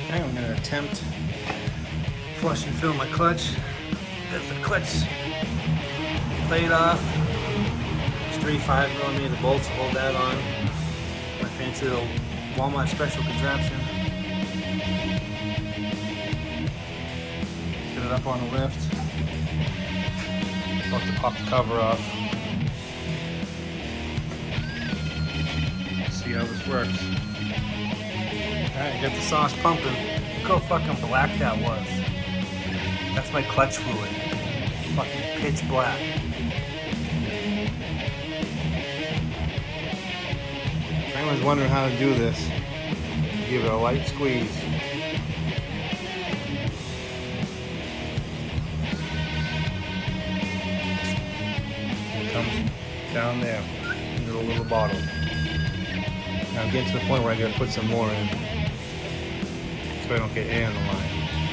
Okay, I'm going to attempt flush and fill my clutch. Get the clutch plate off. There's 3 5mm bolts, hold that on. My fancy little Walmart special contraption. Get it up on the lift. About to pop the cover off. See how this works. Alright, get the sauce pumping. Look how fucking black that was. That's my clutch fluid. Fucking pitch black. If anyone's wondering how to do this, give it a light squeeze. It comes down there into the little bottle. Now I'm getting to the point where I gotta put some more in so I don't get air in the line.